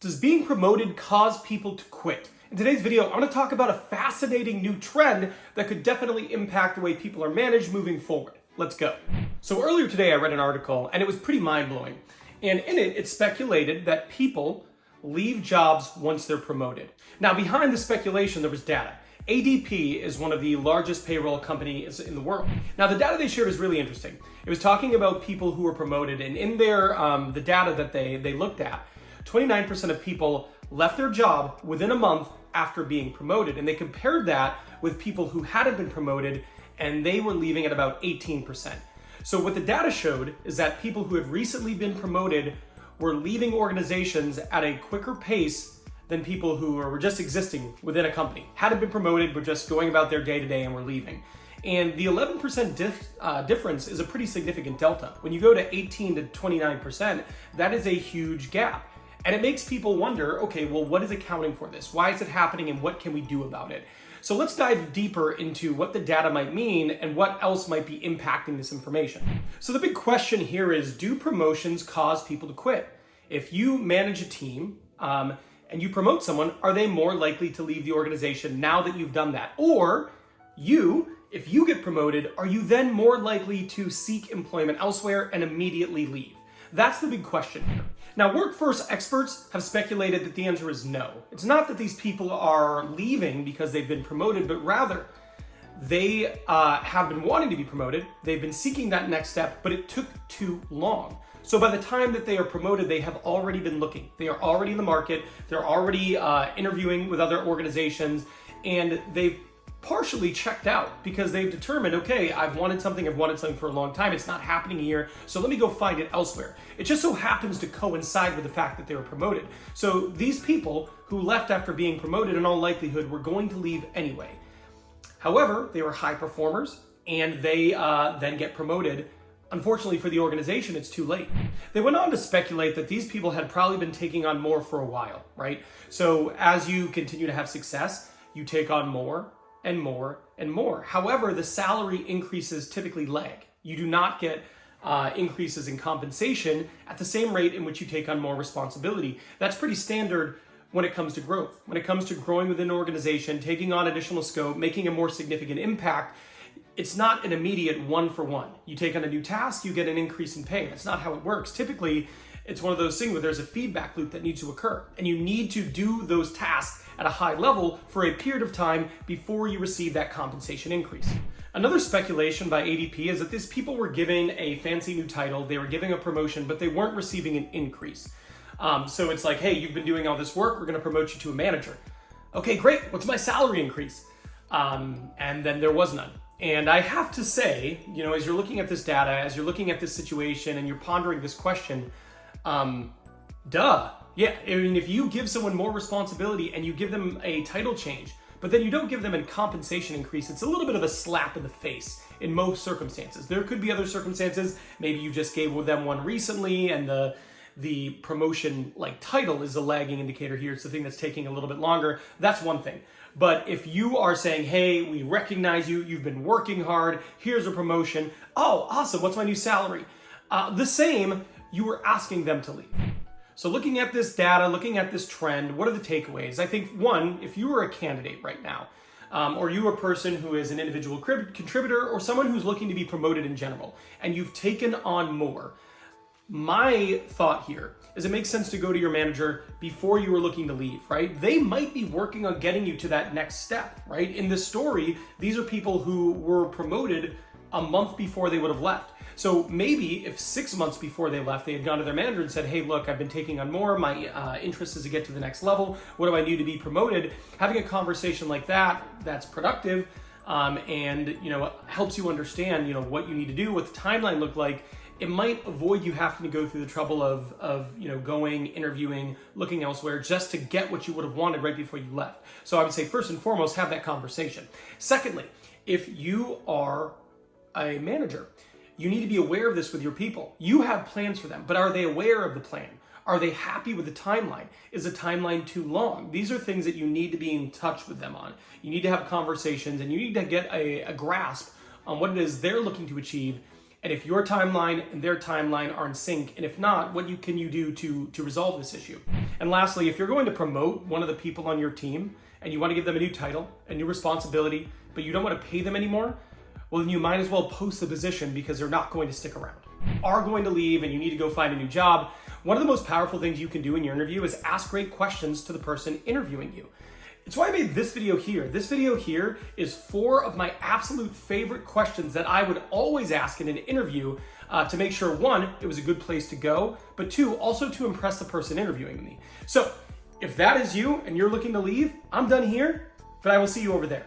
Does being promoted cause people to quit? In today's video, I'm going to talk about a fascinating new trend that could definitely impact the way people are managed moving forward. Let's go. So earlier today, I read an article and it was pretty mind-blowing. And in it, it speculated that people leave jobs once they're promoted. Now, behind the speculation, there was data. ADP is one of the largest payroll companies in the world. Now, the data they shared is really interesting. It was talking about people who were promoted, and in their the data that they looked at, 29% of people left their job within a month after being promoted, and they compared that with people who hadn't been promoted, and they were leaving at about 18%. So what the data showed is that people who had recently been promoted were leaving organizations at a quicker pace than people who were just existing within a company, hadn't been promoted, but just going about their day-to-day and were leaving. And the 11% difference is a pretty significant delta. When you go to 18 to 29%, that is a huge gap. And it makes people wonder, okay, well, what is accounting for this? Why is it happening and what can we do about it? So let's dive deeper into what the data might mean and what else might be impacting this information. So the big question here is, do promotions cause people to quit? If you manage a team and you promote someone, are they more likely to leave the organization now that you've done that? Or if you get promoted, are you then more likely to seek employment elsewhere and immediately leave? That's the big question here. Now, workforce experts have speculated that the answer is no. It's not that these people are leaving because they've been promoted, but rather they have been wanting to be promoted. They've been seeking that next step, but it took too long. So by the time that they are promoted, they have already been looking. They are already in the market. They're already interviewing with other organizations, and they've partially checked out because they've determined, okay, I've wanted something for a long time. It's not happening here, so let me go find it elsewhere. It just so happens to coincide with the fact that they were promoted. So these people who left after being promoted in all likelihood were going to leave anyway. However, they were high performers and they then get promoted. Unfortunately for the organization, it's too late. They went on to speculate that these people had probably been taking on more for a while, right? So as you continue to have success, you take on more and more and more. However, the salary increases typically lag. You do not get increases in compensation at the same rate in which you take on more responsibility. That's pretty standard when it comes to growth. When it comes to growing within an organization, taking on additional scope, making a more significant impact, it's not an immediate one-for-one. You take on a new task, you get an increase in pay. That's not how it works. Typically, it's one of those things where there's a feedback loop that needs to occur, and you need to do those tasks at a high level for a period of time before you receive that compensation increase. Another speculation by ADP is that these people were given a fancy new title, they were giving a promotion, but they weren't receiving an increase. So it's like, hey, you've been doing all this work, we're gonna promote you to a manager. Okay, great, what's my salary increase? And then there was none. And I have to say, as you're looking at this data, as you're looking at this situation and you're pondering this question, yeah, I mean, if you give someone more responsibility and you give them a title change, but then you don't give them a compensation increase, it's a little bit of a slap in the face in most circumstances. There could be other circumstances. Maybe you just gave them one recently and the promotion title is a lagging indicator here. It's the thing that's taking a little bit longer. That's one thing. But if you are saying, hey, we recognize you, you've been working hard, here's a promotion. Oh, awesome, what's my new salary? The same, you were asking them to leave. So looking at this data, looking at this trend, what are the takeaways? I think one, if you are a candidate right now, or you are a person who is an individual contributor or someone who's looking to be promoted in general, and you've taken on more, my thought here is it makes sense to go to your manager before you were looking to leave, right? They might be working on getting you to that next step, right? In this story, these are people who were promoted a month before they would have left. So maybe if 6 months before they left, they had gone to their manager and said, hey, look, I've been taking on more. My interest is to get to the next level. What do I need to be promoted? Having a conversation like that, that's productive and helps you understand what you need to do, what the timeline looked like. It might avoid you having to go through the trouble of going, interviewing, looking elsewhere just to get what you would have wanted right before you left. So I would say first and foremost, have that conversation. Secondly, if you are a manager, you need to be aware of this with your people. You have plans for them, but are they aware of the plan? Are they happy with the timeline? Is the timeline too long? These are things that you need to be in touch with them on. You need to have conversations and you need to get a grasp on what it is they're looking to achieve and if your timeline and their timeline are in sync, and if not, what can you do to resolve this issue? And lastly, if you're going to promote one of the people on your team and you want to give them a new title, a new responsibility, but you don't want to pay them anymore, well, then you might as well post the position because they're not going to stick around. Are going to leave and you need to go find a new job. One of the most powerful things you can do in your interview is ask great questions to the person interviewing you. It's why I made this video here. This video here is 4 of my absolute favorite questions that I would always ask in an interview to make sure, 1, it was a good place to go, but 2, also to impress the person interviewing me. So if that is you and you're looking to leave, I'm done here, but I will see you over there.